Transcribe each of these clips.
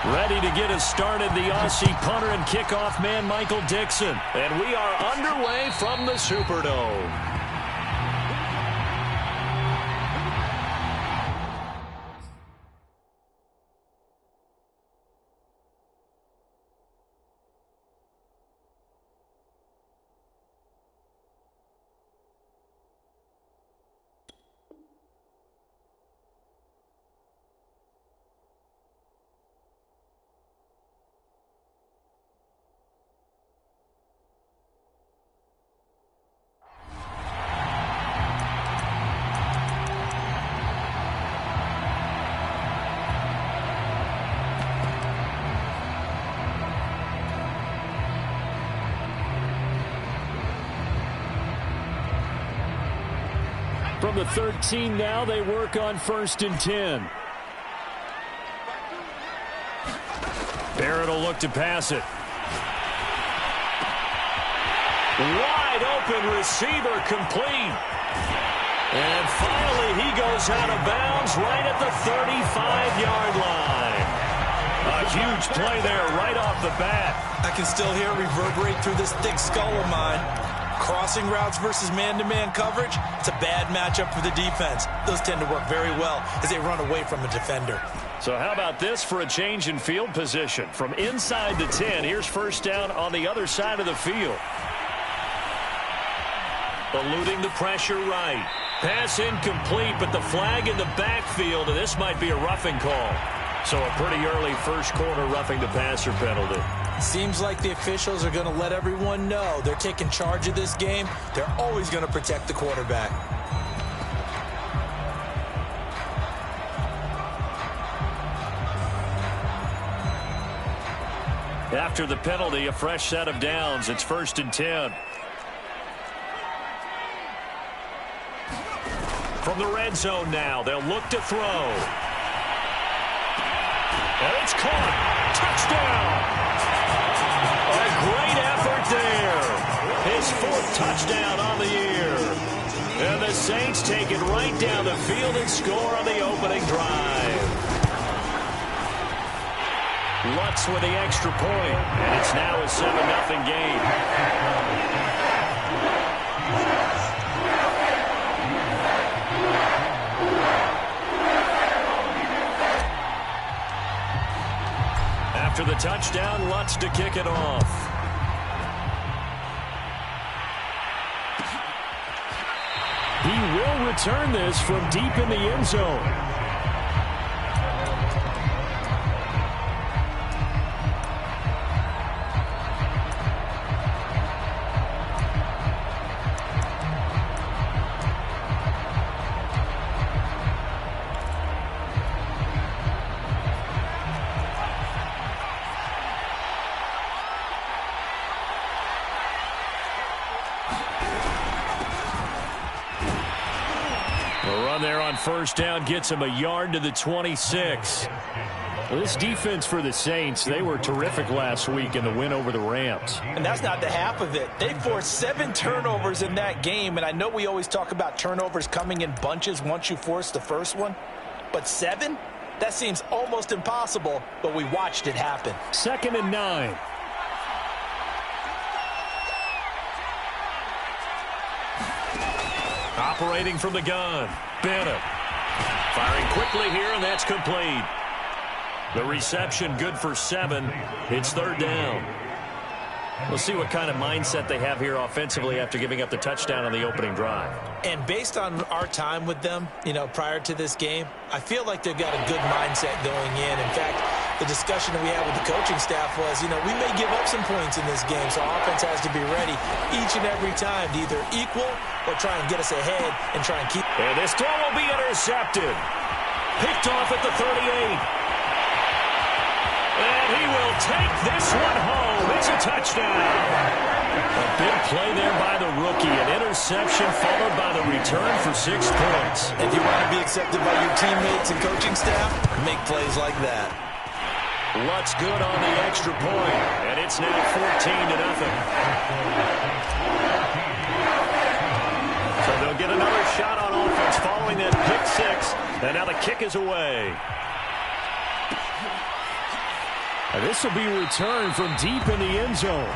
Ready to get us started, the Aussie punter and kickoff man, Michael Dixon. And we are underway from the Superdome. From the 13 now, they work on 1st and 10. Barrett will look to pass it. Wide open receiver complete. And finally he goes out of bounds right at the 35-yard line. A huge play there right off the bat. I can still hear it reverberate through this thick skull of mine. Crossing routes versus man-to-man coverage, it's a bad matchup for the defense. Those tend to work very well as they run away from a defender. So how about this for a change in field position? From inside the 10, here's 1st down on the other side of the field. Eluding the pressure right. Pass incomplete, but the flag in the backfield, and this might be a roughing call. So a pretty early first quarter roughing the passer penalty. Seems like the officials are going to let everyone know they're taking charge of this game. They're always going to protect the quarterback. After the penalty, a fresh set of downs. It's 1st and 10. From the red zone now, they'll look to throw. And it's caught. Touchdown! A great effort there. His 4th touchdown on the year. And the Saints take it right down the field and score on the opening drive. Lutz with the extra point. And it's now a 7-0 game. After the touchdown, Lutz to kick it off. He will return this from deep in the end zone. There on 1st down gets him a yard to the 26. Well, this defense for the Saints, they were terrific last week in the win over the Rams. And that's not the half of it. They forced 7 turnovers in that game, and I know we always talk about turnovers coming in bunches once you force the first one, but 7? That seems almost impossible, but we watched it happen. 2nd and 9. Operating from the gun. Bennett. Firing quickly here, and that's complete. The reception good for 7. It's 3rd down. We'll see what kind of mindset they have here offensively after giving up the touchdown on the opening drive. And based on our time with them, prior to this game, I feel like they've got a good mindset going in. In fact, the discussion that we had with the coaching staff was, we may give up some points in this game, so offense has to be ready each and every time to either equal or try and get us ahead and try and keep. And this throw will be intercepted. Picked off at the 38. And he will take this one home. It's a touchdown. A big play there by the rookie. An interception followed by the return for 6 points. If you want to be accepted by your teammates and coaching staff, make plays like that. Lutz good on the extra point. And it's now 14-0. So they'll get another shot on offense following that pick 6. And now the kick is away. And this will be returned from deep in the end zone.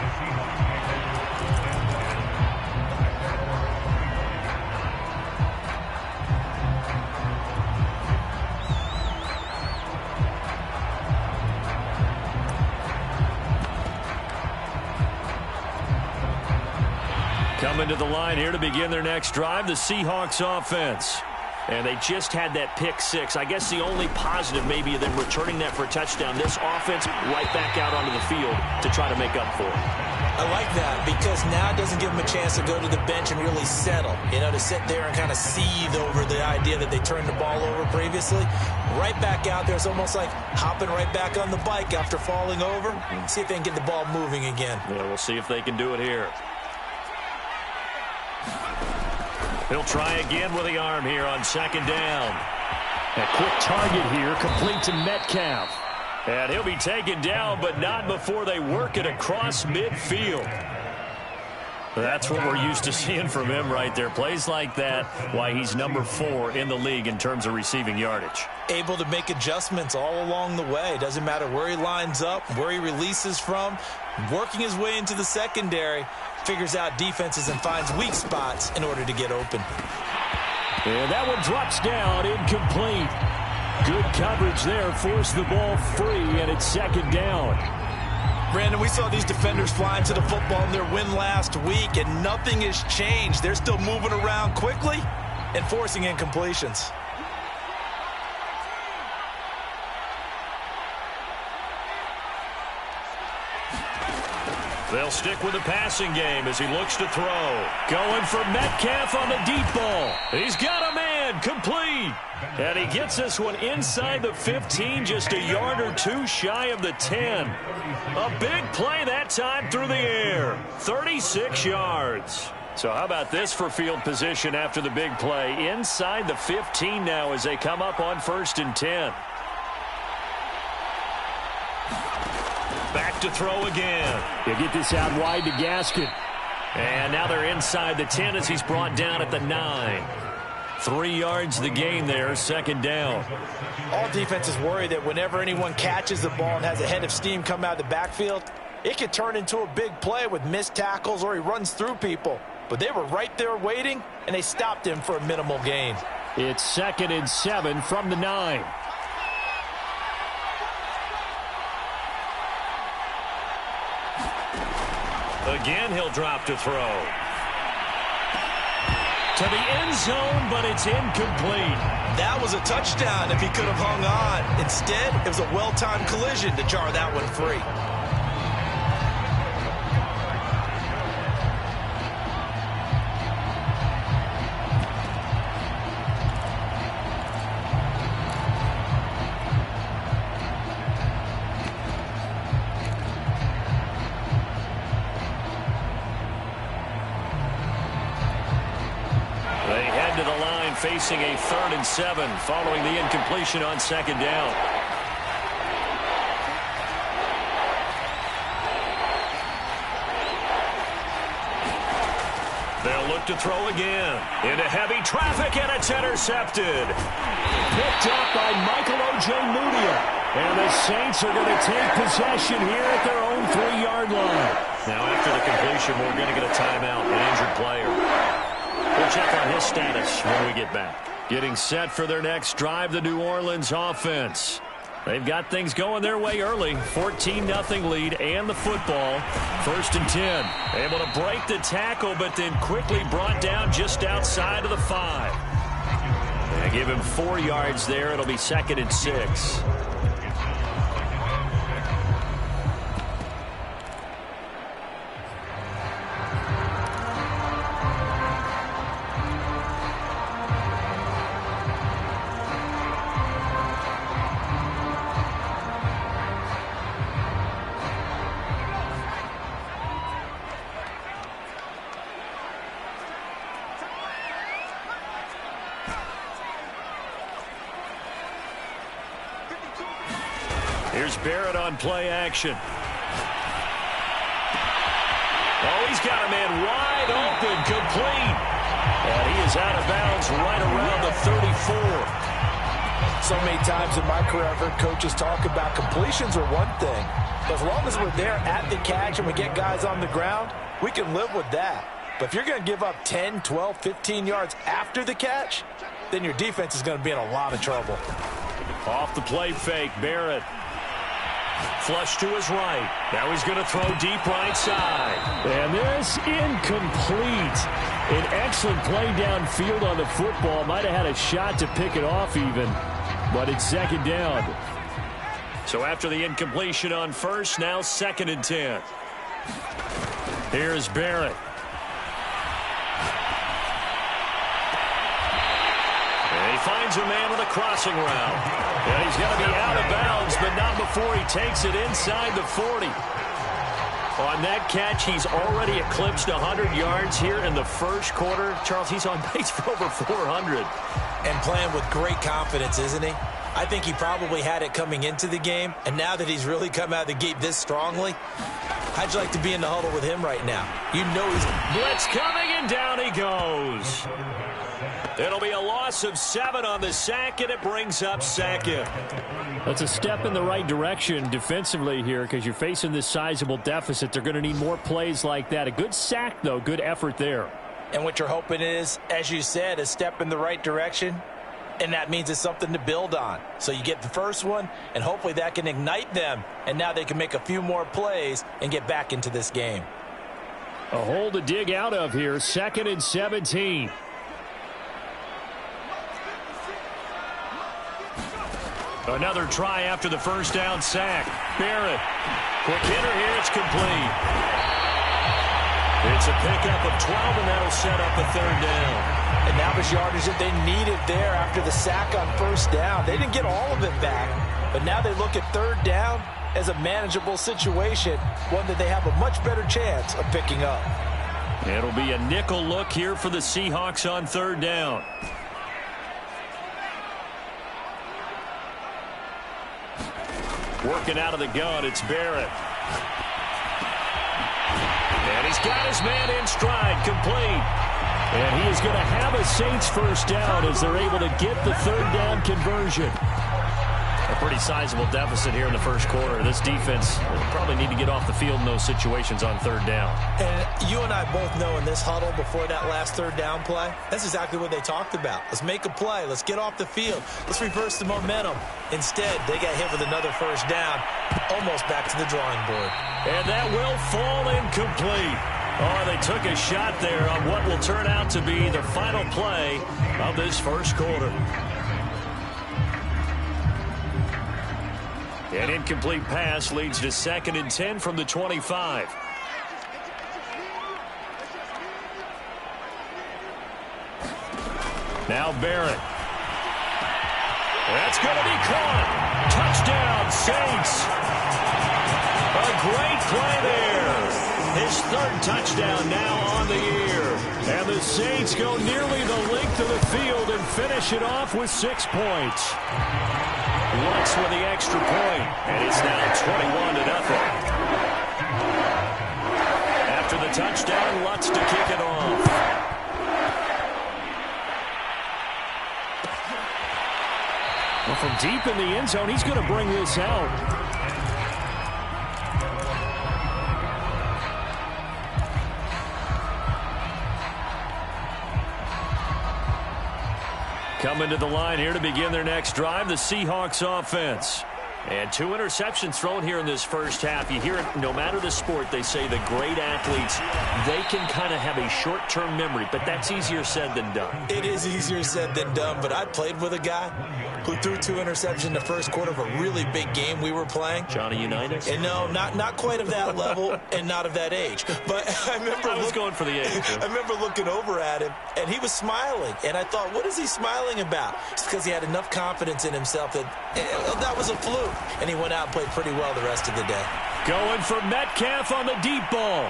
Coming to the line here to begin their next drive, the Seahawks offense. And they just had that pick six. I guess the only positive maybe of them returning that for a touchdown. This offense right back out onto the field to try to make up for it. I like that because now it doesn't give them a chance to go to the bench and really settle. You know, to sit there and kind of seethe over the idea that they turned the ball over previously. Right back out there. It's almost like hopping right back on the bike after falling over. See if they can get the ball moving again. Yeah, we'll see if they can do it here. He'll try again with the arm here on second down. A quick target here, complete to Metcalf. And he'll be taken down, but not before they work it across midfield. That's what we're used to seeing from him right there. Plays like that, why he's number 4 in the league in terms of receiving yardage. Able to make adjustments all along the way. Doesn't matter where he lines up, where he releases from. Working his way into the secondary. Figures out defenses and finds weak spots in order to get open. And that one drops down, incomplete. Good coverage there, forced the ball free, and it's second down. Brandon, we saw these defenders flying to the football in their win last week, and nothing has changed. They're still moving around quickly and forcing incompletions. They'll stick with the passing game as he looks to throw. Going for Metcalf on the deep ball. He's got a man, complete. And he gets this one inside the 15, just a yard or two shy of the 10. A big play that time through the air. 36 yards. So how about this for field position after the big play? Inside the 15 now as they come up on 1st and 10. Back to throw again. He'll get this out wide to Gaskin. And now they're inside the 10 as he's brought down at the 9. 3 yards the gain there, second down. All defenses worry that whenever anyone catches the ball and has a head of steam come out of the backfield, it could turn into a big play with missed tackles or he runs through people. But they were right there waiting, and they stopped him for a minimal gain. It's 2nd and 7 from the 9. Again, he'll drop to throw. To the end zone, but it's incomplete. That was a touchdown if he could have hung on. Instead, it was a well-timed collision to jar that one free. Facing a 3rd and 7 following the incompletion on second down. They'll look to throw again. Into heavy traffic, and it's intercepted. Picked up by Michael Ojemudia. And the Saints are going to take possession here at their own 3-yard line. Now after the completion, we're going to get a timeout, an injured player. We'll check on his status when we get back. Getting set for their next drive, the New Orleans offense. They've got things going their way early. 14-0 lead and the football. 1st and 10. Able to break the tackle, but then quickly brought down just outside of the 5. They give him 4 yards there. It'll be 2nd and 6. Here's Barrett on play action. Oh, he's got a man wide open, complete. And he is out of bounds right around the 34. So many times in my career, I've heard coaches talk about completions are one thing. But as long as we're there at the catch and we get guys on the ground, we can live with that. But if you're going to give up 10, 12, 15 yards after the catch, then your defense is going to be in a lot of trouble. Off the play fake, Barrett. Flush to his right. Now he's going to throw deep right side. And this incomplete. An excellent play downfield on the football. Might have had a shot to pick it off even, but it's second down. So after the incompletion on first, now 2nd and 10. Here's Barrett. And he finds a man on the crossing route. And he's going to be out of bounds, but not before he takes it inside the 40. On that catch, he's already eclipsed 100 yards here in the first quarter. Charles, he's on pace for over 400. And playing with great confidence, isn't he? I think he probably had it coming into the game, and now that he's really come out of the gate this strongly, how'd you like to be in the huddle with him right now? You know he's... Blitz coming, and down he goes. It'll be a loss of 7 on the sack, and it brings up 2nd. That's a step in the right direction defensively here because you're facing this sizable deficit. They're going to need more plays like that. A good sack, though. Good effort there. And what you're hoping is, as you said, a step in the right direction, and that means it's something to build on. So you get the first one, and hopefully that can ignite them, and now they can make a few more plays and get back into this game. A hole to dig out of here. 2nd and 17. Another try after the first down sack. Barrett. Quick hitter here. It's complete. It's a pickup of 12, and that'll set up a 3rd down. And now the yardage that they needed there after the sack on first down. They didn't get all of it back, but now they look at 3rd down as a manageable situation, one that they have a much better chance of picking up. It'll be a nickel look here for the Seahawks on 3rd down. Working out of the gun, it's Barrett. And he's got his man in stride, complete. And he is going to have a Saints first down as they're able to get the 3rd down conversion. A pretty sizable deficit here in the first quarter. This defense will probably need to get off the field in those situations on 3rd down. And you and I both know in this huddle before that last 3rd down play, that's exactly what they talked about. Let's make a play. Let's get off the field. Let's reverse the momentum. Instead, they got hit with another first down, almost back to the drawing board. And that will fall incomplete. Oh, they took a shot there on what will turn out to be the final play of this first quarter. An incomplete pass leads to 2nd and 10 from the 25. Now Barrett. That's going to be caught. Touchdown, Saints. A great play there. His 3rd touchdown now on the year. And the Saints go nearly the length of the field and finish it off with 6 points. Lutz with the extra point, and it's now 21-0. After the touchdown, Lutz to kick it off. Well, from deep in the end zone, he's going to bring this out. Coming to the line here to begin their next drive, the Seahawks offense. And 2 interceptions thrown here in this first half. You hear it, no matter the sport, they say the great athletes, they can kind of have a short-term memory, but that's easier said than done. It is easier said than done, but I played with a guy who threw 2 interceptions in the first quarter of a really big game we were playing. Johnny Unitas? And no, not quite of that level and not of that age. But I remember I was going for the age. I remember looking over at him, and he was smiling. And I thought, what is he smiling about? It's because he had enough confidence in himself that that was a fluke. And he went out and played pretty well the rest of the day. Going for Metcalf on the deep ball.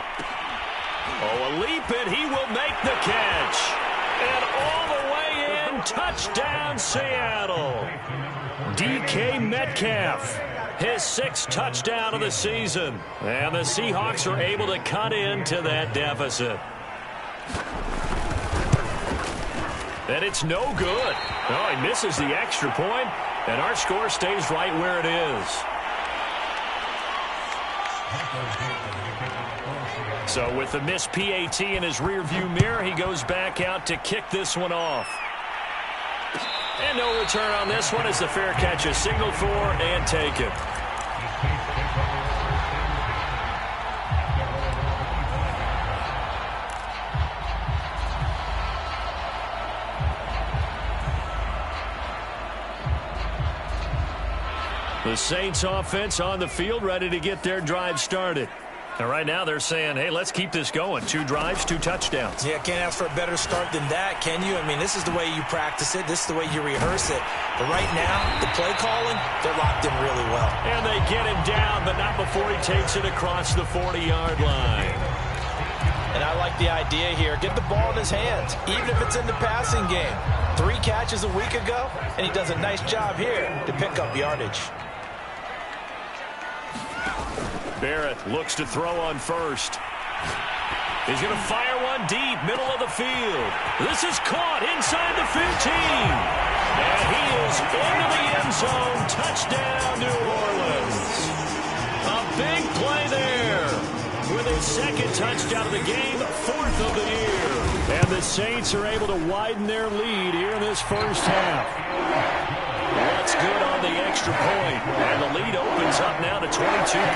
Oh, a leap, and he will make the catch. And all the way in, touchdown, Seattle. DK Metcalf, his 6th touchdown of the season. And the Seahawks are able to cut into that deficit. And it's no good. Oh, he misses the extra point. And our score stays right where it is. So with the missed PAT in his rearview mirror, he goes back out to kick this one off. And no return on this one as the fair catch is signaled for and taken. The Saints offense on the field, ready to get their drive started. And right now they're saying, hey, let's keep this going. 2 drives, 2 touchdowns. Yeah, can't ask for a better start than that, can you? I mean, this is the way you practice it. This is the way you rehearse it. But right now, the play calling, they're locked in really well. And they get him down, but not before he takes it across the 40-yard line. And I like the idea here. Get the ball in his hands, even if it's in the passing game. 3 catches a week ago, and he does a nice job here to pick up yardage. Barrett looks to throw on first. He's going to fire one deep, middle of the field. This is caught inside the 15. And he is into the end zone. Touchdown, New Orleans. A big play there. With his 2nd touchdown of the game, 4th of the year. And the Saints are able to widen their lead here in this first half. That's good on the extra point. And the lead opens up now to 22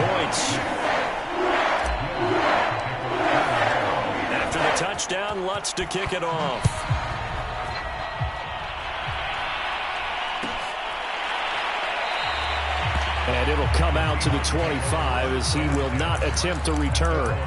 points. After the touchdown, Lutz to kick it off. And it'll come out to the 25 as he will not attempt to return.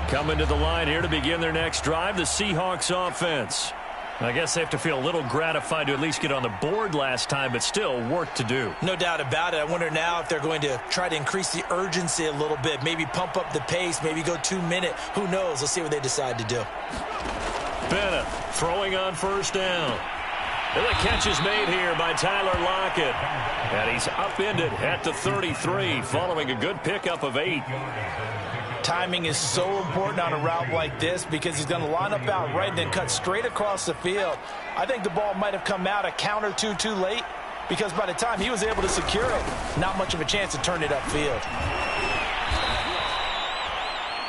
Coming to the line here to begin their next drive, the Seahawks offense. I guess they have to feel a little gratified to at least get on the board last time, but still work to do. No doubt about it. I wonder now if they're going to try to increase the urgency a little bit, maybe pump up the pace, maybe go 2-minute. Who knows? Let's see what they decide to do. Bennett throwing on first down. And the catch is made here by Tyler Lockett. And he's upended at the 33 following a good pickup of 8. Timing is so important on a route like this because he's going to line up out right and then cut straight across the field. I think the ball might have come out a count or two too late because by the time he was able to secure it, not much of a chance to turn it upfield.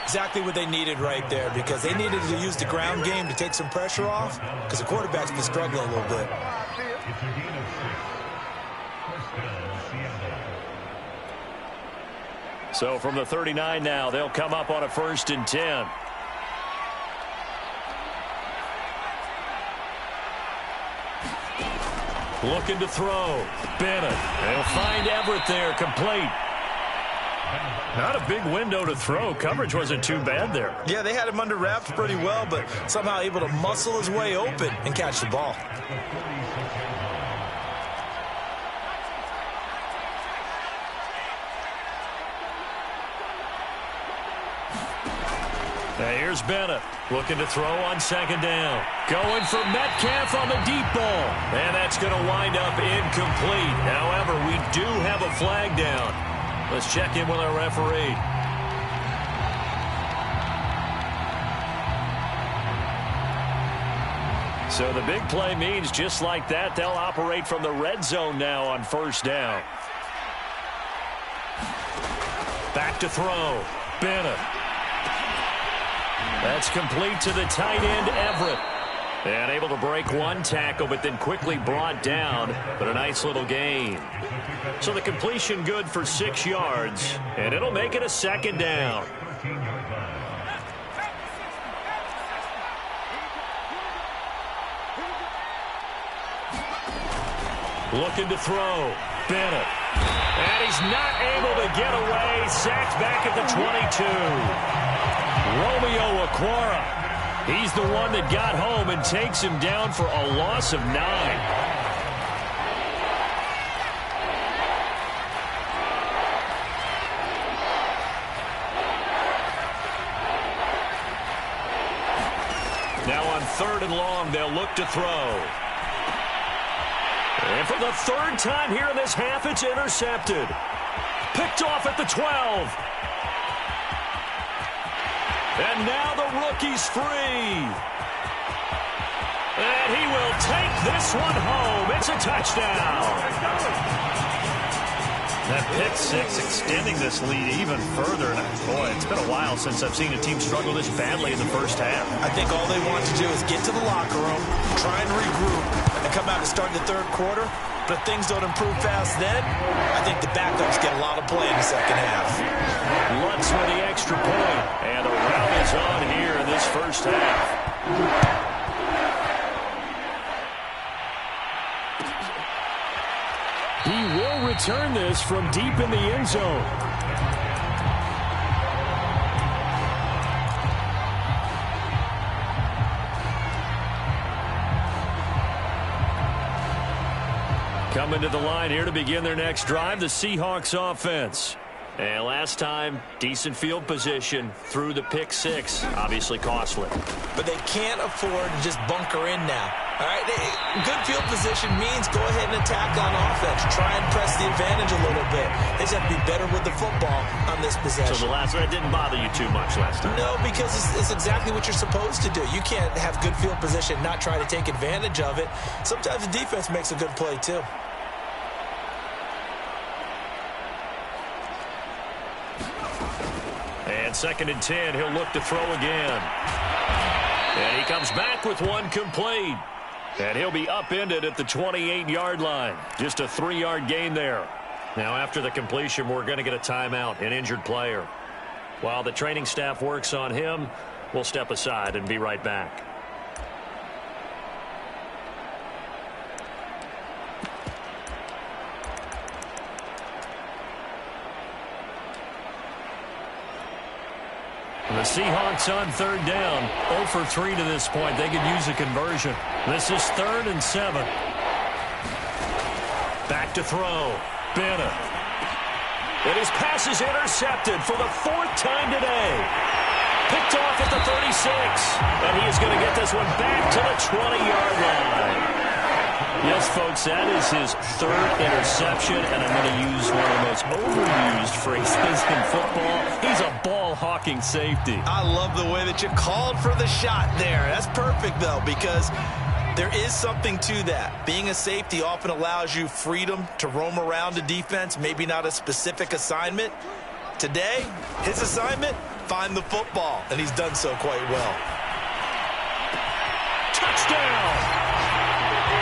Exactly what they needed right there because they needed to use the ground game to take some pressure off because the quarterback's been struggling a little bit. So from the 39 now, they'll come up on a 1st and 10. Looking to throw. Bennett. They'll find Everett there, complete. Not a big window to throw. Coverage wasn't too bad there. Yeah, they had him under wraps pretty well, but somehow able to muscle his way open and catch the ball. Now here's Bennett looking to throw on 2nd down. Going for Metcalf on the deep ball. And that's going to wind up incomplete. However, we do have a flag down. Let's check in with our referee. So the big play means just like that, they'll operate from the red zone now on 1st down. Back to throw. Bennett. That's complete to the tight end, Everett. And able to break one tackle, but then quickly brought down. But a nice little gain. So the completion good for 6 yards. And it'll make it a 2nd down. Looking to throw. Bennett. And he's not able to get away. Sacked back at the 22. Romeo Okwara. He's the one that got home and takes him down for a loss of 9. Now on 3rd and long, they'll look to throw. And for the 3rd time here in this half, it's intercepted. Picked off at the 12. And now the rookie's free. And he will take this one home. It's a touchdown. That pick six extending this lead even further. And boy, it's been a while since I've seen a team struggle this badly in the first half. I think all they want to do is get to the locker room, try and regroup, and come out and start the third quarter. But if things don't improve fast then, I think the backups get a lot of play in the second half. Lutz with the extra point. And a rout is on here in this first half. He will return this from deep in the end zone. Coming to the line here to begin their next drive, the Seahawks offense. And last time, decent field position through the pick six. Obviously costly. But they can't afford to just bunker in now. All right, good field position means go ahead and attack on offense. Try and press the advantage a little bit. They just have to be better with the football on this possession. So the last one didn't bother you too much last time? No, because it's exactly what you're supposed to do. You can't have good field position, not try to take advantage of it. Sometimes the defense makes a good play too. And 2nd and 10, he'll look to throw again. And he comes back with one complete. And he'll be upended at the 28-yard line. Just a 3-yard gain there. Now, after the completion, we're going to get a timeout, an injured player. While the training staff works on him, we'll step aside and be right back. The Seahawks on 3rd down, 0 for 3 to this point. They could use a conversion. This is 3rd and 7. Back to throw. Bennett. And his pass is intercepted for the 4th time today. Picked off at the 36. And he is going to get this one back to the 20-yard line. Yes, folks, that is his 3rd interception, and I'm going to use one of the most overused phrases in football. He's a ball-hawking safety. I love the way that you called for the shot there. That's perfect, though, because there is something to that. Being a safety often allows you freedom to roam around the defense, maybe not a specific assignment. Today, his assignment, find the football, and he's done so quite well. Touchdown!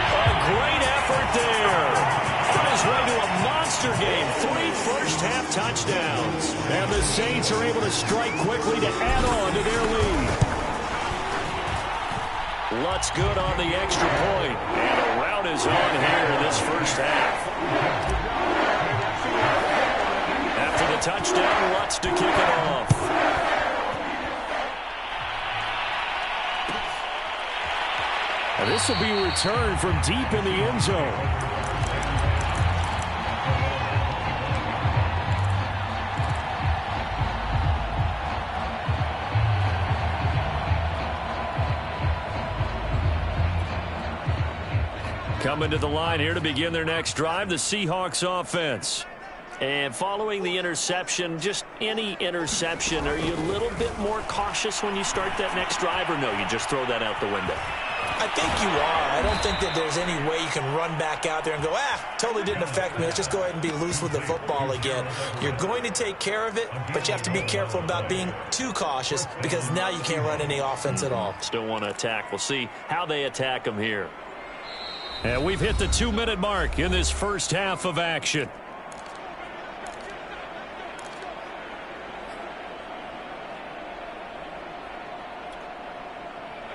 A great effort there. On his way to a monster game. 3 first-half touchdowns. And the Saints are able to strike quickly to add on to their lead. Lutz good on the extra point. And a rout is on here in this first half. After the touchdown, Lutz to kick it off. And this will be returned from deep in the end zone. Coming to the line here to begin their next drive, the Seahawks offense. And following the interception, just any interception, are you a little bit more cautious when you start that next drive, or no, you just throw that out the window? I think you are. I don't think that there's any way you can run back out there and go, totally didn't affect me. Let's just go ahead and be loose with the football again. You're going to take care of it, but you have to be careful about being too cautious because now you can't run any offense at all. Still want to attack. We'll see how they attack them here. And we've hit the 2-minute mark in this first half of action.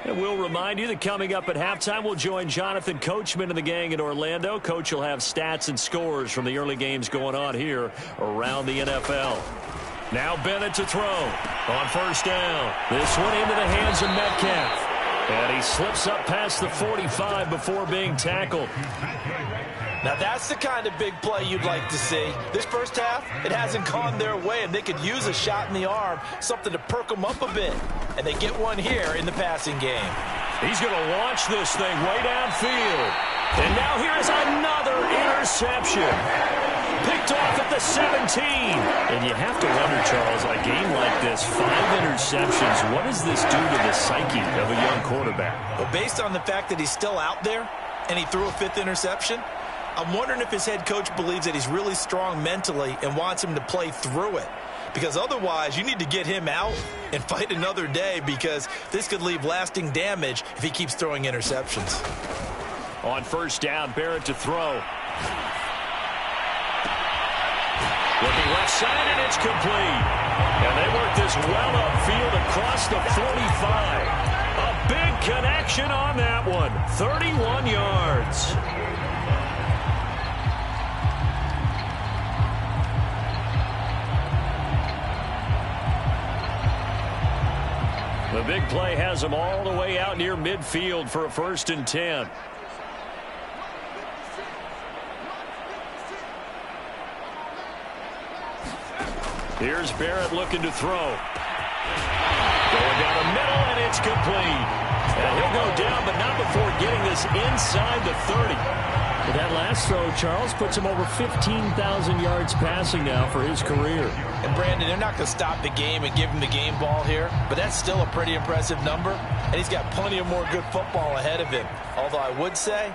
And we'll remind you that coming up at halftime, we'll join Jonathan Coachman and the gang in Orlando. Coach will have stats and scores from the early games going on here around the NFL. Now Bennett to throw on 1st down. This one into the hands of Metcalf. And he slips up past the 45 before being tackled. Now that's the kind of big play you'd like to see. This first half, it hasn't gone their way, and they could use a shot in the arm, something to perk them up a bit. And they get one here in the passing game. He's going to launch this thing way downfield. And now here is another interception. Picked off at the 17. And you have to wonder, Charles, a game like this, 5 interceptions, what does this do to the psyche of a young quarterback? Well, based on the fact that he's still out there and he threw a 5th interception, I'm wondering if his head coach believes that he's really strong mentally and wants him to play through it. Because otherwise, you need to get him out and fight another day, because this could leave lasting damage if he keeps throwing interceptions. On first down, Barrett to throw. Looking left side, and it's complete. And they work this well upfield across the 45. A big connection on that one. 31 yards. The big play has them all the way out near midfield for a 1st and 10. Here's Barrett looking to throw. Going down the middle, and it's complete. And he'll go down, but not before getting this inside the 30. But that last throw, Charles, puts him over 15,000 yards passing now for his career. And, Brandon, they're not going to stop the game and give him the game ball here, but that's still a pretty impressive number, and he's got plenty of more good football ahead of him. Although I would say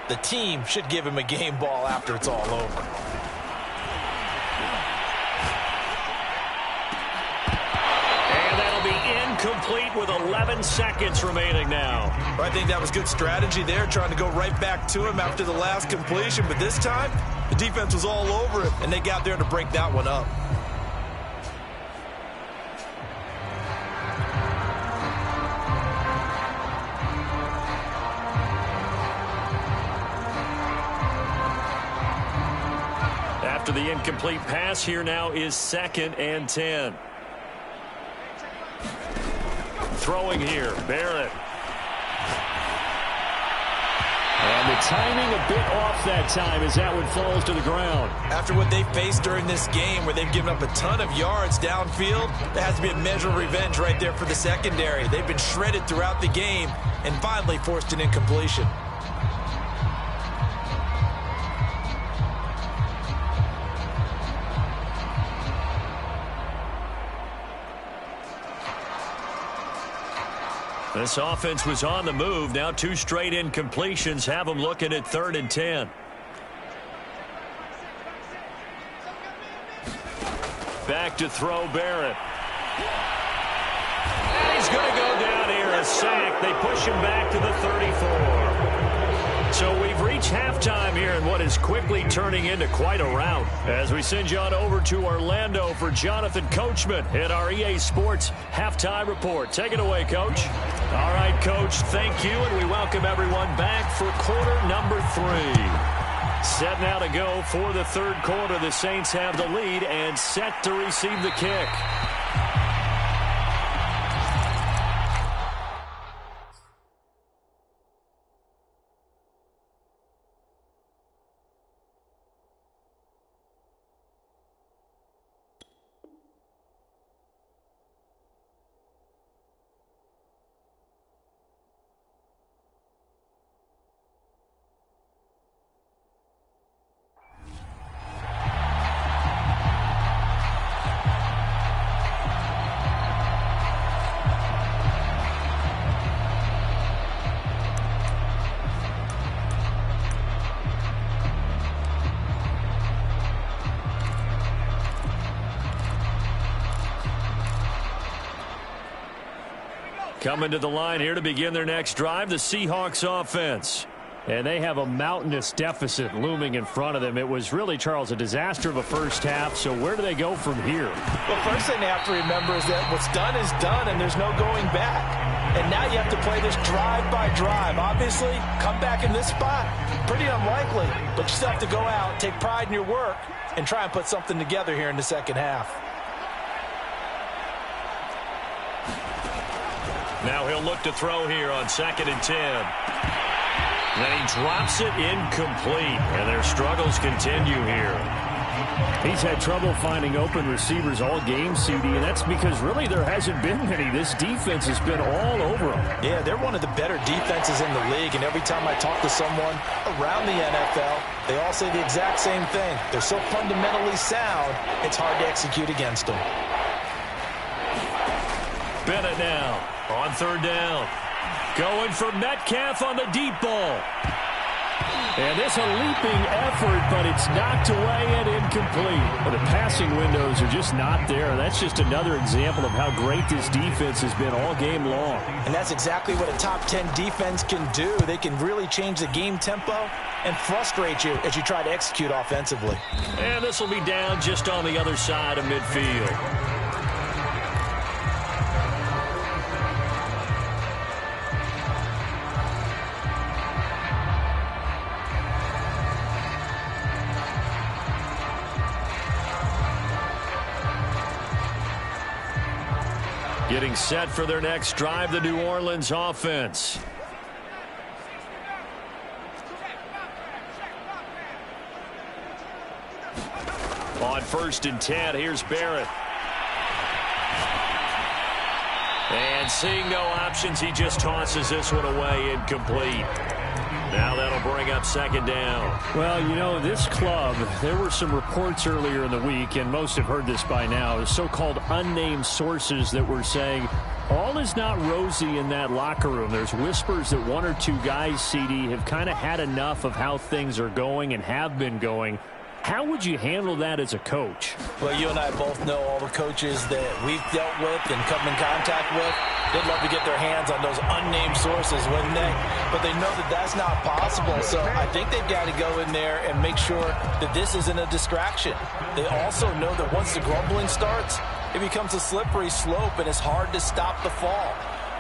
the team should give him a game ball after it's all over. Complete with 11 seconds remaining now. I think that was good strategy there, trying to go right back to him after the last completion. But this time, the defense was all over it, and they got there to break that one up. After the incomplete pass, here now is 2nd and 10. Throwing here, Barrett. And the timing a bit off that time as that one falls to the ground. After what they faced during this game, where they've given up a ton of yards downfield, there has to be a measure of revenge right there for the secondary. They've been shredded throughout the game and finally forced an incompletion. This offense was on the move. Now 2 straight incompletions have them looking at 3rd and 10. Back to throw, Barrett. And he's going to go down here, a sack. They push him back to the 34. So we've reached halftime here in what is quickly turning into quite a rout. As we send you on over to Orlando for Jonathan Coachman at our EA Sports Halftime Report. Take it away, Coach. All right, Coach, thank you, and we welcome everyone back for quarter number 3. Set now to go for the 3rd quarter. The Saints have the lead and set to receive the kick. Coming to the line here to begin their next drive, the Seahawks offense. And they have a mountainous deficit looming in front of them. It was really, Charles, a disaster of a first half. So where do they go from here? Well, first thing they have to remember is that what's done is done, and there's no going back. And now you have to play this drive by drive. Obviously, come back in this spot, pretty unlikely. But you still have to go out, take pride in your work, and try and put something together here in the second half. Now he'll look to throw here on 2nd and 10. Then he drops it incomplete, and their struggles continue here. He's had trouble finding open receivers all game, CD, and that's because really there hasn't been many. This defense has been all over him. Yeah, they're one of the better defenses in the league, and every time I talk to someone around the NFL, they all say the exact same thing. They're so fundamentally sound, it's hard to execute against them. Bennett now on third down. Going for Metcalf on the deep ball. And this a leaping effort, but it's knocked away and incomplete. Well, the passing windows are just not there. That's just another example of how great this defense has been all game long. And that's exactly what a top 10 defense can do. They can really change the game tempo and frustrate you as you try to execute offensively. And this will be down just on the other side of midfield. Getting set for their next drive, the New Orleans offense. On 1st and 10, here's Barrett. And seeing no options, he just tosses this one away, incomplete. Now that'll bring up 2nd down. Well, you know, this club, there were some reports earlier in the week, and most have heard this by now, so-called unnamed sources that were saying all is not rosy in that locker room. There's whispers that 1 or 2 guys, CD, have kind of had enough of how things are going and have been going. How would you handle that as a coach? Well, you and I both know all the coaches that we've dealt with and come in contact with. They'd love to get their hands on those unnamed sources, wouldn't they? But they know that that's not possible. So I think they've got to go in there and make sure that this isn't a distraction. They also know that once the grumbling starts, it becomes a slippery slope and it's hard to stop the fall.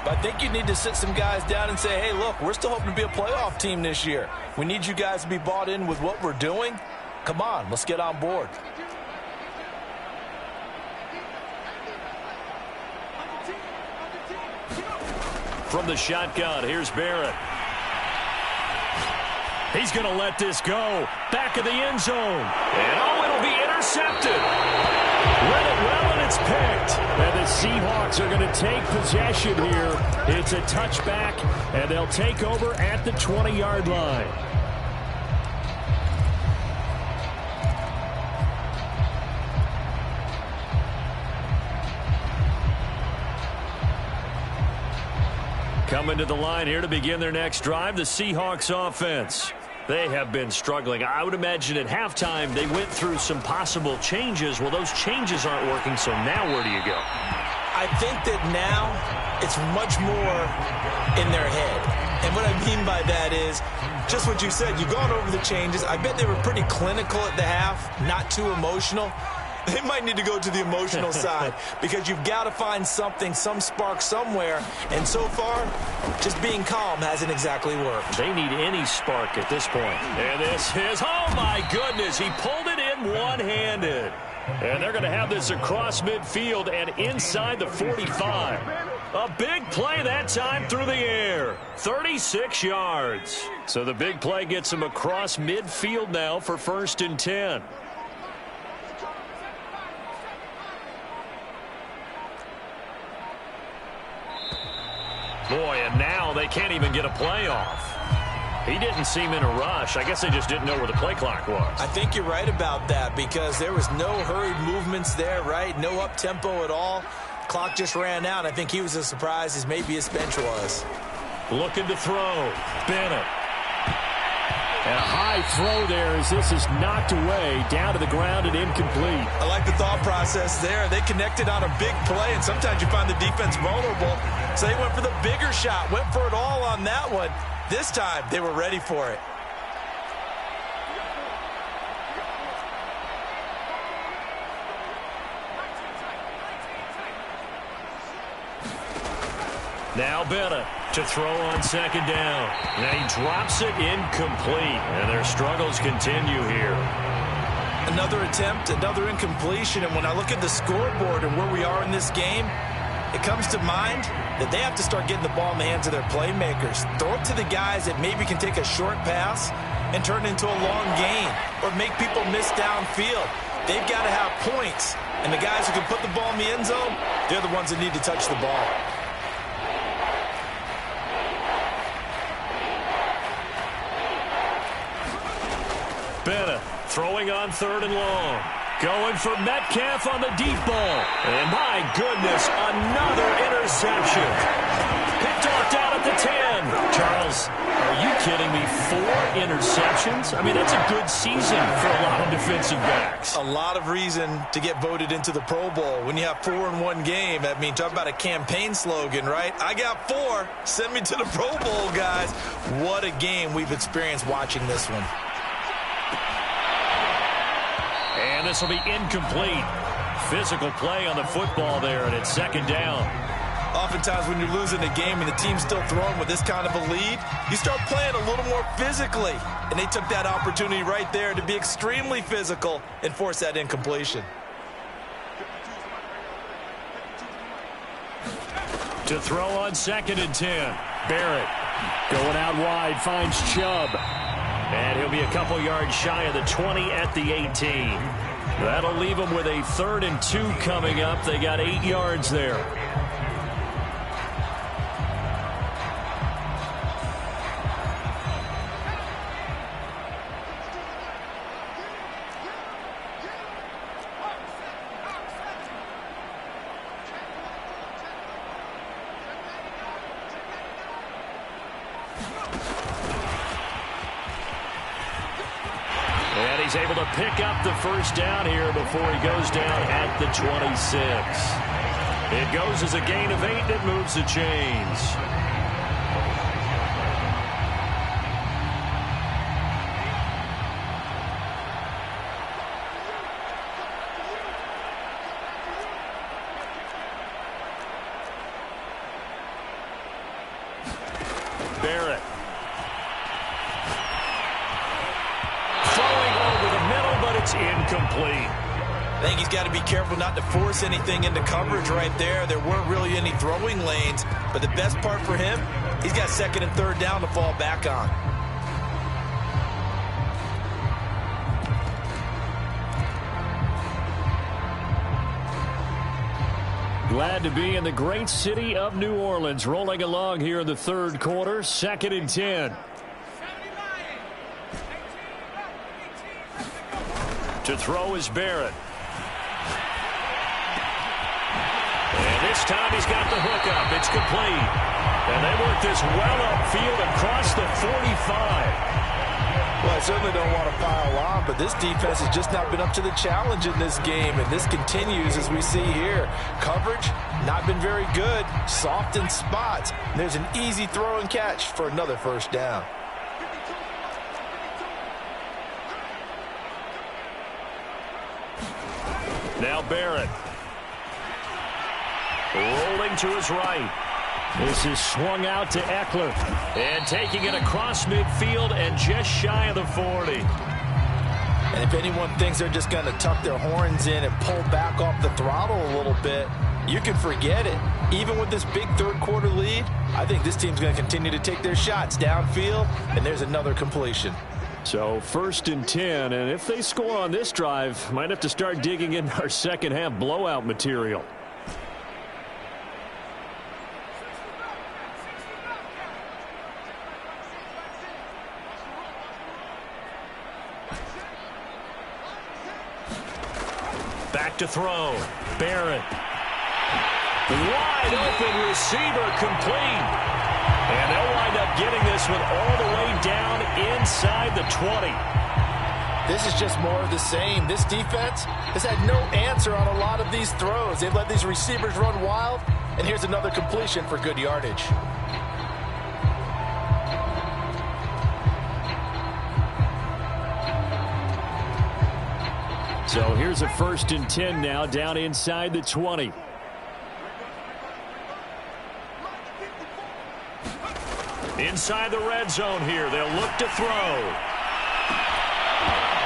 But I think you need to sit some guys down and say, hey, look, we're still hoping to be a playoff team this year. We need you guys to be bought in with what we're doing. Come on, let's get on board. From the shotgun, here's Barrett. He's going to let this go. Back of the end zone. And oh, it'll be intercepted. Read it well, and it's picked. And the Seahawks are going to take possession here. It's a touchback, and they'll take over at the 20-yard line. Coming to the line here to begin their next drive, the Seahawks offense. They have been struggling. I would imagine at halftime they went through some possible changes. Well, those changes aren't working, so now where do you go? I think that now it's much more in their head. And what I mean by that is just what you said. You've gone over the changes. I bet they were pretty clinical at the half, not too emotional. They might need to go to the emotional side because you've got to find something, some spark somewhere. And so far, just being calm hasn't exactly worked. They need any spark at this point. And this is, oh my goodness, he pulled it in one-handed. And they're going to have this across midfield and inside the 45. A big play that time through the air. 36 yards. So the big play gets him across midfield now for 1st and 10. Boy, and now they can't even get a play off. He didn't seem in a rush. I guess they just didn't know where the play clock was. I think you're right about that because there was no hurried movements there, right? No up-tempo at all. Clock just ran out. I think he was as surprised as maybe his bench was. Looking to throw. Bennett. And a high throw there as this is knocked away, down to the ground and incomplete. I like the thought process there. They connected on a big play, and sometimes you find the defense vulnerable. So they went for the bigger shot, went for it all on that one. This time, they were ready for it. Now Bennett to throw on 2nd down. Now he drops it incomplete. And their struggles continue here. Another attempt, another incompletion. And when I look at the scoreboard and where we are in this game, it comes to mind that they have to start getting the ball in the hands of their playmakers. Throw it to the guys that maybe can take a short pass and turn it into a long gain or make people miss downfield. they've got to have points. And the guys who can put the ball in the end zone, they're the ones that need to touch the ball. Bennett throwing on 3rd and long. Going for Metcalf on the deep ball. And my goodness, another interception. Picked off down at the 10. Charles, are you kidding me? 4 interceptions? I mean, that's a good season for a lot of defensive backs. A lot of reason to get voted into the Pro Bowl. When you have 4 in one game, I mean, talk about a campaign slogan, right? I got 4. Send me to the Pro Bowl, guys. What a game we've experienced watching this one. And this will be incomplete. Physical play on the football there, and it's 2nd down. Oftentimes when you're losing a game and the team's still throwing with this kind of a lead, you start playing a little more physically. And they took that opportunity right there to be extremely physical and force that incompletion. To throw on 2nd and 10. Barrett going out wide, finds Chubb. And he'll be a couple yards shy of the 20 at the 18. That'll leave them with a 3rd and 2 coming up. They got 8 yards there. He's able to pick up the 1st down here before he goes down at the 26. It goes as a gain of 8, and it moves the chains. Barrett. It's incomplete. I think he's got to be careful not to force anything into coverage right there. There weren't really any throwing lanes, but the best part for him, he's got 2nd and 3rd down to fall back on. Glad to be in the great city of New Orleans. Rolling along here in the 3rd quarter, 2nd and 10. To throw is Barrett. And this time he's got the hook up. It's complete. And they work this well upfield across the 45. Well, I certainly don't want to pile on, but this defense has just not been up to the challenge in this game, and this continues as we see here. Coverage, not been very good. Soft in spots. And there's an easy throw and catch for another 1st down. Now Barrett. Rolling to his right. This is swung out to Eckler. And taking it across midfield and just shy of the 40. And if anyone thinks they're just going to tuck their horns in and pull back off the throttle a little bit, you can forget it. Even with this big 3rd quarter lead, I think this team's going to continue to take their shots downfield, and there's another completion. So 1st and 10, and if they score on this drive, might have to start digging in our 2nd half blowout material. Back to throw. Barrett. Wide open receiver complete. And they'll wind up getting this one all the way down inside the 20. This is just more of the same. This defense has had no answer on a lot of these throws. They've let these receivers run wild, and here's another completion for good yardage. So here's a 1st and 10 now, down inside the 20. Inside the red zone here. They'll look to throw.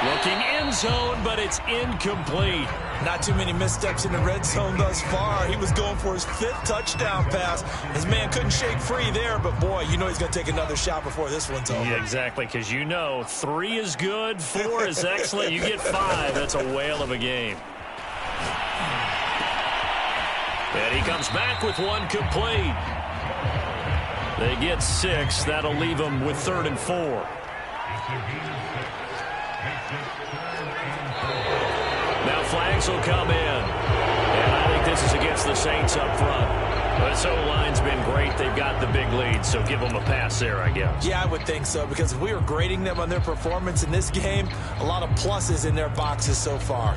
Looking end zone, but it's incomplete. Not too many missteps in the red zone thus far. He was going for his 5th touchdown pass. His man couldn't shake free there, but boy, you know he's going to take another shot before this one's over. Yeah, exactly, because you know 3 is good, 4 is excellent. You get 5, that's a whale of a game. And he comes back with 1 complete. They get 6. That'll leave them with 3rd and 4. Now flags will come in. And I think this is against the Saints up front. This O-line's been great. They've got the big lead, so give them a pass there, I guess. Yeah, I would think so, because if we were grading them on their performance in this game, a lot of pluses in their boxes so far.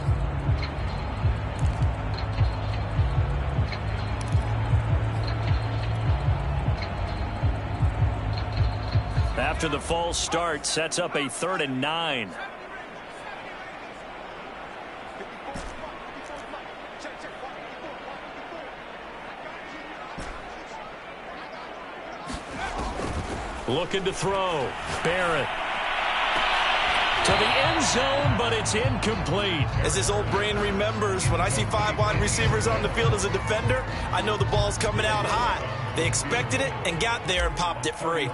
After the false start, sets up a 3rd and 9. Looking to throw. Barrett. To the end zone, but it's incomplete. As his old brain remembers, when I see 5 wide receivers on the field as a defender, I know the ball's coming out hot. They expected it and got there and popped it free.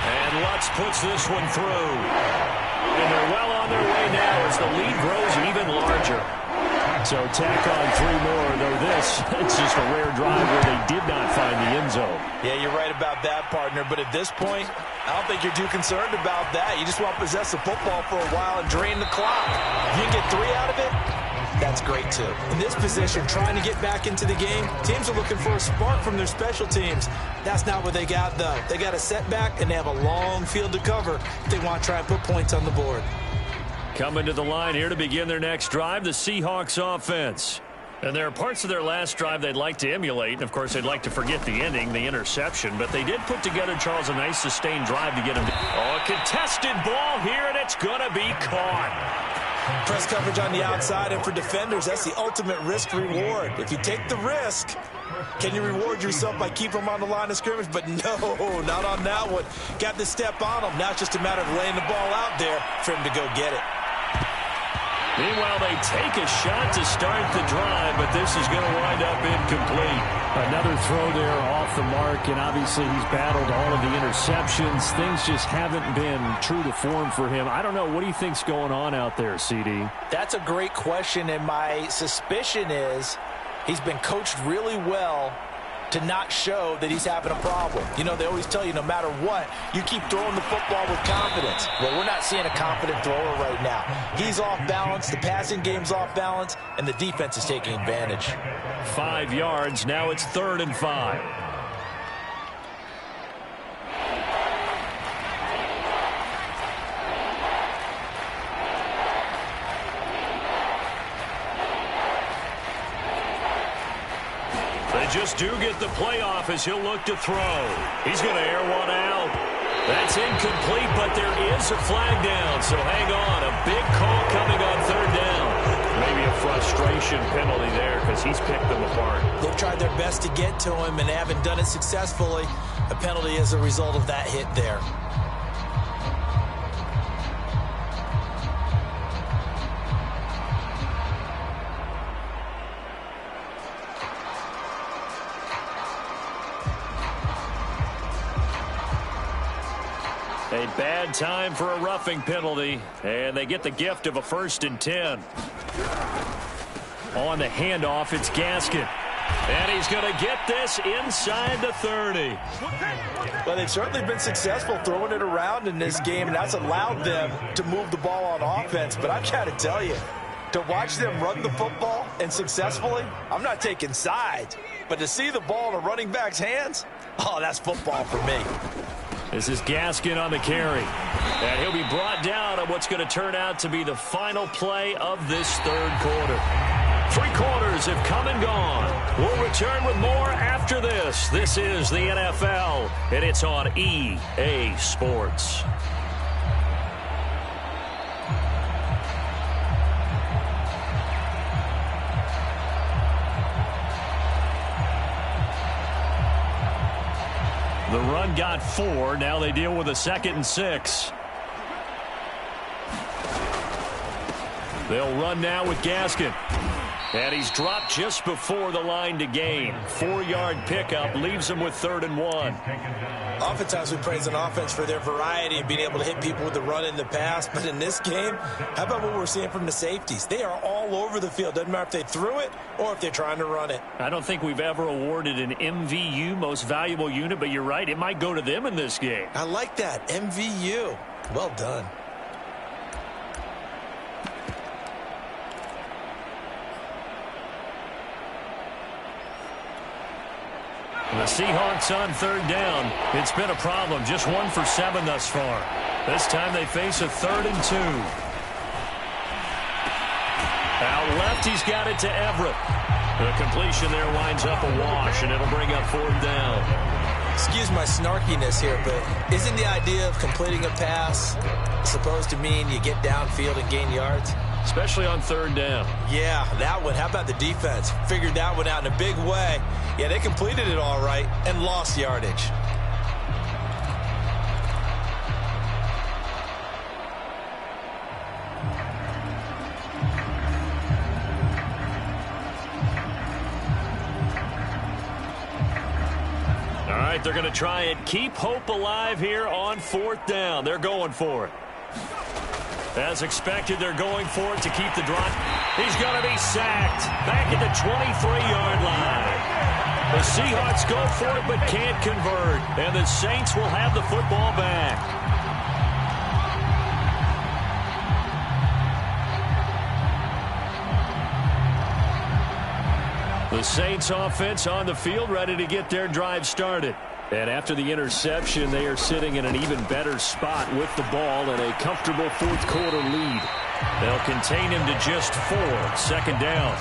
And Lutz puts this one through. And they're well on their way now as the lead grows even larger. So tack on 3 more, though this, it's just a rare drive where they did not find the end zone. Yeah, you're right about that, partner. But at this point, I don't think you're too concerned about that. You just want to possess the football for a while and drain the clock. If you can get 3 out of it, that's great, too. In this position, trying to get back into the game, teams are looking for a spark from their special teams. That's not what they got, though. They got a setback, and they have a long field to cover if they want to try and put points on the board. Coming to the line here to begin their next drive, the Seahawks offense. And there are parts of their last drive they'd like to emulate. And, of course, they'd like to forget the ending, the interception. But they did put together, Charles, a nice sustained drive to get him. Oh, a contested ball here, and it's going to be caught. Press coverage on the outside, and for defenders, that's the ultimate risk-reward. If you take the risk, can you reward yourself by keeping them on the line of scrimmage? But no, not on that one. Got to step on them. Now it's just a matter of laying the ball out there for him to go get it. Meanwhile, they take a shot to start the drive, but this is going to wind up incomplete. Another throw there off the mark, and obviously he's battled all of the interceptions. Things just haven't been true to form for him. I don't know. What do you think's going on out there, CD? That's a great question, and my suspicion is he's been coached really well to not show that he's having a problem. You know, they always tell you no matter what, you keep throwing the football with confidence. Well, we're not seeing a confident thrower right now. He's off balance, the passing game's off balance, and the defense is taking advantage. 5 yards, now it's 3rd and 5. Just do get the playoff as he'll look to throw. He's going to air one out. That's incomplete, but there is a flag down, so hang on. A big call coming on 3rd down. Maybe a frustration penalty there because he's picked them apart. They've tried their best to get to him and haven't done it successfully. A penalty as a result of that hit there. A bad time for a roughing penalty, and they get the gift of a 1st and 10. On the handoff, it's Gaskin. And he's going to get this inside the 30. Well, they've certainly been successful throwing it around in this game, and that's allowed them to move the ball on offense. But I've got to tell you, to watch them run the football and successfully, I'm not taking sides. But to see the ball in a running back's hands, oh, that's football for me. This is Gaskin on the carry. And he'll be brought down on what's going to turn out to be the final play of this 3rd quarter. 3 quarters have come and gone. We'll return with more after this. This is the NFL, and it's on EA Sports. The run got 4. Now they deal with a 2nd and 6. They'll run now with Gaskin. And he's dropped just before the line to gain. 4-yard pickup leaves him with 3rd and 1. Oftentimes we praise an offense for their variety and being able to hit people with the run and the pass. But in this game, how about what we're seeing from the safeties? They are all over the field. Doesn't matter if they threw it or if they're trying to run it. I don't think we've ever awarded an MVU, most valuable unit, but you're right. It might go to them in this game. I like that. MVU. Well done. The Seahawks on 3rd down. It's been a problem. Just 1 for 7 thus far. This time they face a 3rd and 2. Out left, he's got it to Everett. The completion there winds up a wash, and it'll bring up 4th down. Excuse my snarkiness here, but isn't the idea of completing a pass supposed to mean you get downfield and gain yards? Especially on 3rd down. Yeah, that one. How about the defense? Figured that one out in a big way. Yeah, they completed it all right and lost yardage. All right, they're going to try and keep hope alive here on 4th down. They're going for it. As expected, they're going for it to keep the drive. He's going to be sacked back at the 23-yard line. The Seahawks go for it but can't convert. And the Saints will have the football back. The Saints offense on the field ready to get their drive started. And after the interception, they are sitting in an even better spot with the ball and a comfortable 4th quarter lead. They'll contain him to just 4. 2nd down.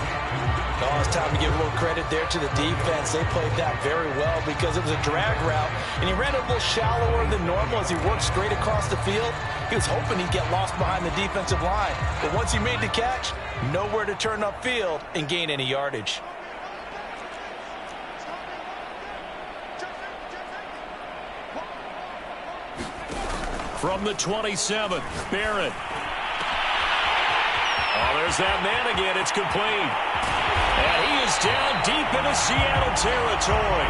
Oh, it's time to give a little credit there to the defense. They played that very well because it was a drag route, and he ran a little shallower than normal as he worked straight across the field. He was hoping he'd get lost behind the defensive line. But once he made the catch, nowhere to turn upfield and gain any yardage. From the 27, Barrett. Oh, there's that man again. It's complete. And he is down deep into Seattle territory.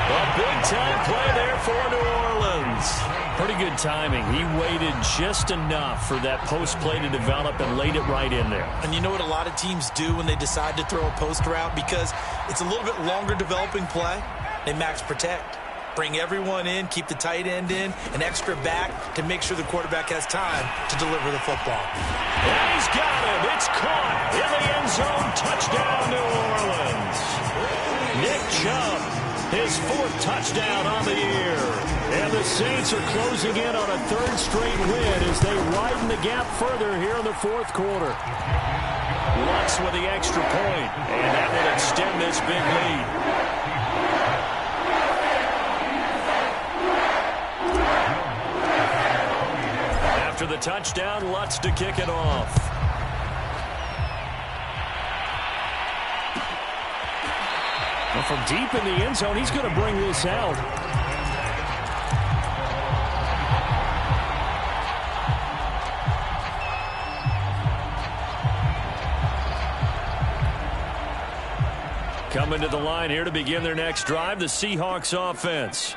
A big-time play there for New Orleans. Pretty good timing. He waited just enough for that post play to develop and laid it right in there. And you know what a lot of teams do when they decide to throw a post route? Because it's a little bit longer developing play. They max protect. Bring everyone in, keep the tight end in, an extra back to make sure the quarterback has time to deliver the football. And he's got him. It's caught in the end zone. Touchdown, New Orleans. Nick Chubb, his 4th touchdown on the year. And the Saints are closing in on a 3rd straight win as they widen the gap further here in the 4th quarter. Lutz with the extra point, and that will extend this big lead. After the touchdown, Lutz to kick it off. Well, from deep in the end zone, he's going to bring this out. Coming to the line here to begin their next drive, the Seahawks offense.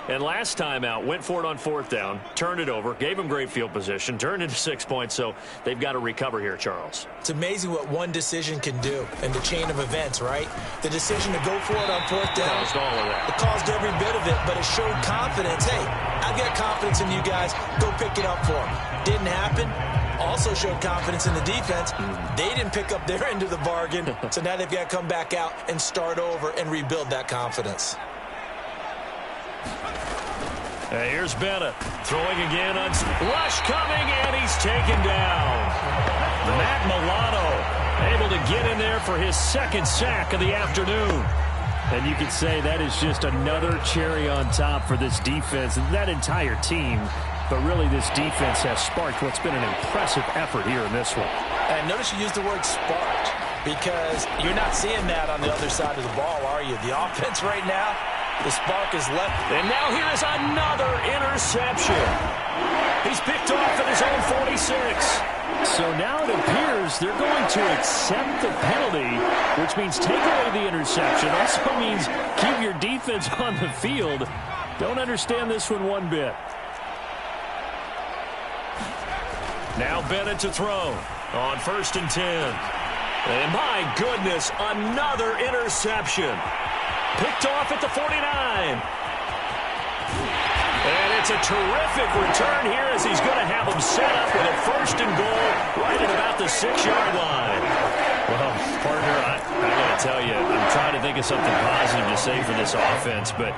And last time out, went for it on 4th down, turned it over, gave them great field position, turned into 6 points, so they've got to recover here, Charles. It's amazing what one decision can do in the chain of events, right? The decision to go for it on 4th down. Caused all of that. It caused every bit of it, but it showed confidence. Hey, I've got confidence in you guys. Go pick it up for them. Didn't happen. Also showed confidence in the defense. They didn't pick up their end of the bargain, so now they've got to come back out and start over and rebuild that confidence. Here's Bennett throwing again on rush coming, and he's taken down. Matt Milano able to get in there for his 2nd sack of the afternoon. And you could say that is just another cherry on top for this defense and that entire team. But really, this defense has sparked what's been an impressive effort here in this one. And notice you use the word sparked because you're not seeing that on the other side of the ball, are you? The offense right now, The spark is left. And now here is another interception. He's picked off at his own 46. So now it appears they're going to accept the penalty, which means take away the interception. Also means keep your defense on the field. Don't understand this one bit. Now Bennett to throw on 1st and 10. And my goodness, another interception. Picked off at the 49. And it's a terrific return here as he's going to have him set up with a 1st and goal right at about the 6-yard line. Well, partner, I got to tell you, I'm trying to think of something positive to say for this offense, but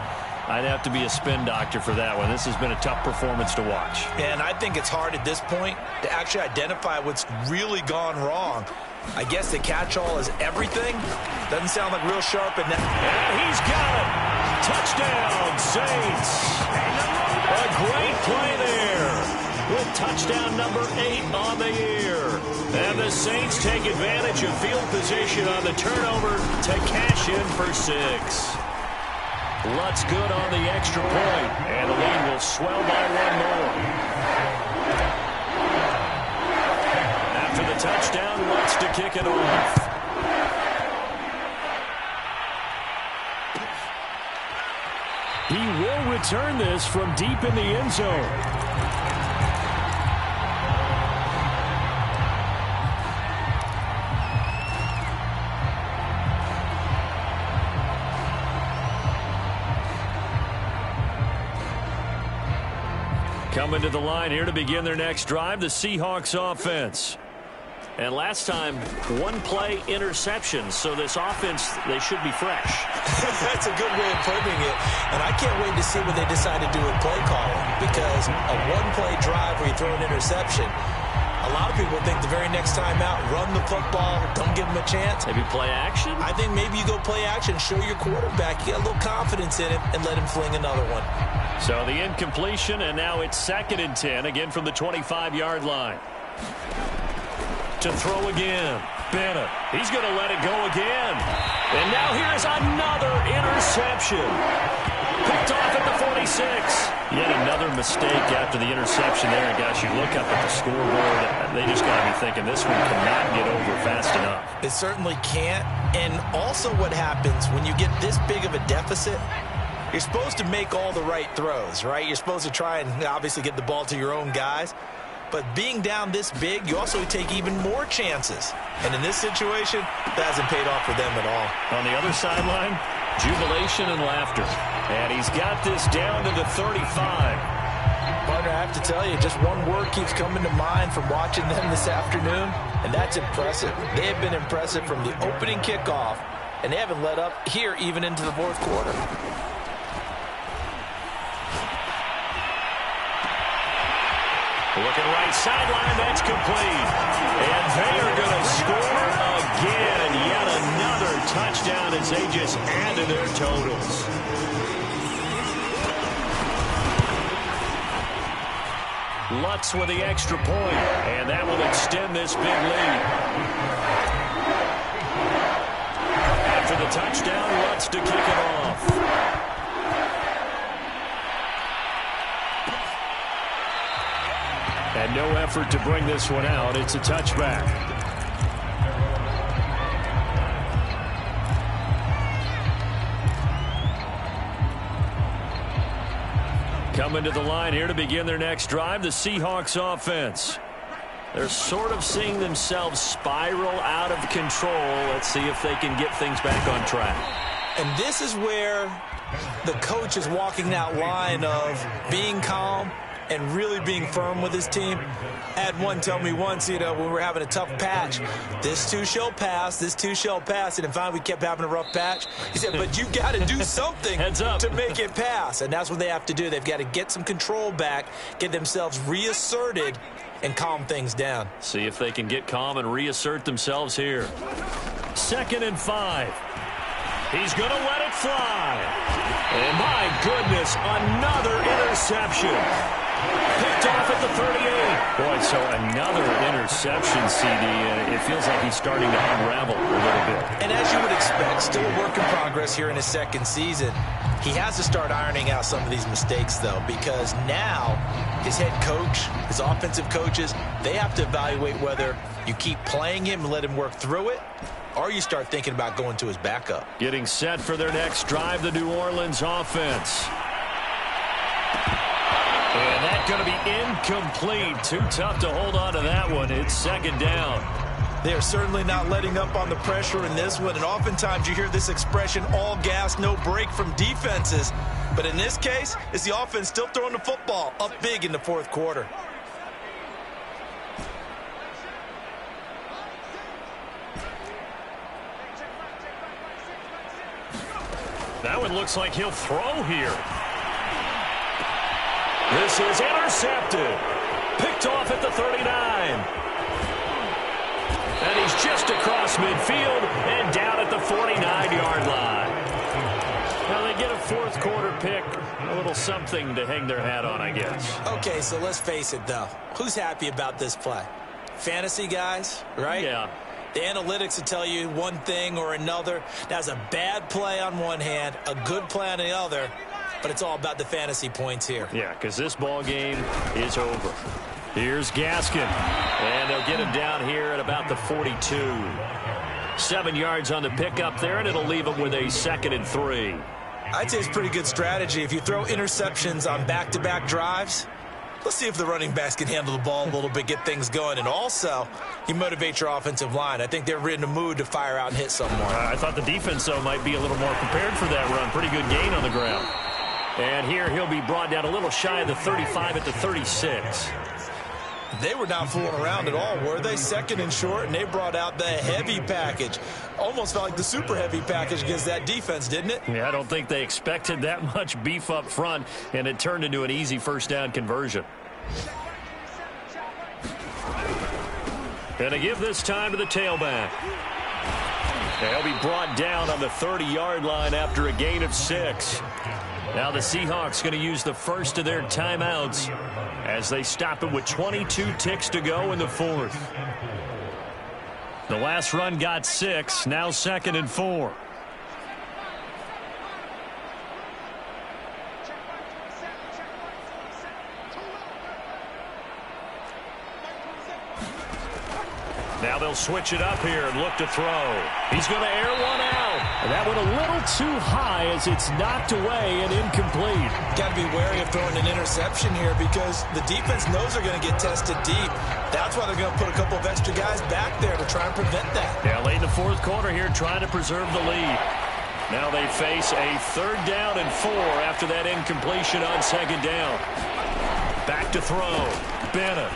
I'd have to be a spin doctor for that one. This has been a tough performance to watch. And I think it's hard at this point to actually identify what's really gone wrong. I guess the catch-all is everything. Doesn't sound like real sharp. And he's got it. Touchdown, Saints. A great play there with touchdown number 8 on the year. And the Saints take advantage of field position on the turnover to cash in for 6. Lutz good on the extra point, and the lead will swell by 1 more. After the touchdown, Lutz to kick it off. He will return this from deep in the end zone. Coming to the line here to begin their next drive, the Seahawks offense. And last time, 1-play interception. So this offense, they should be fresh. That's a good way of putting it. And I can't wait to see what they decide to do with play calling. Because a 1-play drive where you throw an interception, a lot of people think the very next time out, run the football, don't give them a chance. Maybe play action? I think maybe you go play action, show your quarterback, you get a little confidence in him, and let him fling another one. So the incompletion, and now it's 2nd and 10, again from the 25-yard line. To throw again, Bennett. He's going to let it go again. And now here's another interception. Picked off at the 46. Yet another mistake after the interception there. And guys, you look up at the scoreboard, they just got to be thinking this one cannot get over fast enough. It certainly can't. And also what happens when you get this big of a deficit, you're supposed to make all the right throws, right? You're supposed to try and obviously get the ball to your own guys. But being down this big, you also take even more chances. And in this situation, that hasn't paid off for them at all. On the other sideline, jubilation and laughter. And he's got this down to the 35. Partner, I have to tell you, just one word keeps coming to mind from watching them this afternoon, and that's impressive. They have been impressive from the opening kickoff, and they haven't let up here even into the 4th quarter. Looking right sideline, that's complete. And they are going to score again. Yet another touchdown as they just add to their totals. Lutz with the extra point, and that will extend this big lead. After the touchdown, Lutz to kick it off. And no effort to bring this one out. It's a touchback. Coming to the line here to begin their next drive, the Seahawks offense. They're sort of seeing themselves spiral out of control. Let's see if they can get things back on track. And this is where the coach is walking that line of being calm and really being firm with his team. I had one tell me once, when we were having a tough patch, this too shall pass, this too shall pass. And finally we kept having a rough patch. He said, but you got to do something to make it pass. And that's what they have to do. They've got to get some control back, get themselves reasserted, and calm things down. See if they can get calm and reassert themselves here. 2nd and 5. He's going to let it fly. And my goodness, another interception. Picked off at the 38. Boy, so another interception, CD. It feels like he's starting to unravel a little bit. And as you would expect, Still a work in progress here in his second season. He has to start ironing out some of these mistakes, though, because now his head coach, his offensive coaches, they have to evaluate whether you keep playing him and let him work through it, or you start thinking about going to his backup. Getting set for their next drive, the New Orleans offense. And that's going to be incomplete. Too tough to hold on to that one. It's second down. They are certainly not letting up on the pressure in this one, and oftentimes you hear this expression, all gas, no break from defenses. But in this case, it's the offense still throwing the football up big in the fourth quarter. That one looks like he'll throw here. This is intercepted. Picked off at the 39. And he's just across midfield and down at the 49-yard line. Now they get a fourth quarter pick, a little something to hang their hat on, I guess. Okay, so let's face it, though. Who's happy about this play? Fantasy guys, right? Yeah. The analytics will tell you one thing or another. That's a bad play on one hand, a good play on the other, but it's all about the fantasy points here. Yeah, because this ball game is over. Here's Gaskin, and they'll get him down here at about the 42. 7 yards on the pickup there, and it'll leave him with a 2nd and 3. I'd say it's pretty good strategy. If you throw interceptions on back-to-back drives, let's see if the running backs can handle the ball a little bit, get things going, and also you motivate your offensive line. I think they're in the mood to fire out and hit some more. I thought the defense, though, might be a little more prepared for that run. Pretty good gain on the ground. And here he'll be brought down a little shy of the 35 at the 36. They were not fooling around at all, were they? 2nd and short, and they brought out the heavy package. Almost felt like the super heavy package against that defense, didn't it? Yeah, I don't think they expected that much beef up front, and it turned into an easy first down conversion. And they give this time to the tailback. They'll be brought down on the 30-yard line after a gain of 6. Now the Seahawks going to use the first of their timeouts as they stop it with 22 ticks to go in the fourth. The last run got 6, now 2nd and 4. Now they'll switch it up here and look to throw. He's going to air one out. And that one a little too high as it's knocked away and incomplete. Got to be wary of throwing an interception here because the defense knows they're going to get tested deep. That's why they're going to put a couple of extra guys back there to try and prevent that. Yeah, late in the fourth quarter here trying to preserve the lead. Now they face a 3rd down and 4 after that incompletion on 2nd down. Back to throw. Bennett.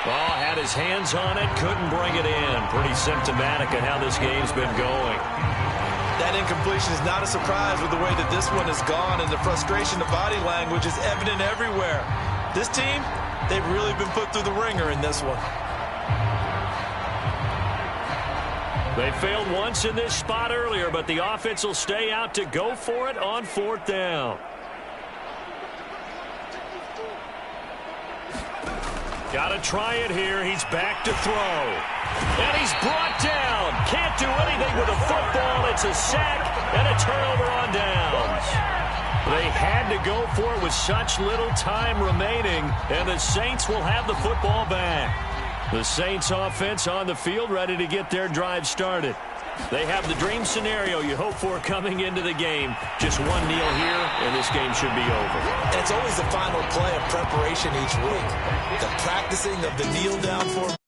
Oh, had his hands on it, couldn't bring it in. Pretty symptomatic of how this game's been going. That incompletion is not a surprise with the way that this one has gone, and the frustration, the body language is evident everywhere. This team, they've really been put through the ringer in this one. They failed once in this spot earlier, but the offense will stay out to go for it on 4th down. Got to try it here. He's back to throw. And he's brought down. Can't do anything with the football. It's a sack and a turnover on downs. They had to go for it with such little time remaining, and the Saints will have the football back. The Saints offense on the field ready to get their drive started. They have the dream scenario you hope for coming into the game. Just one kneel here, and this game should be over. And it's always the final play of preparation each week. The practicing of the kneel down formation.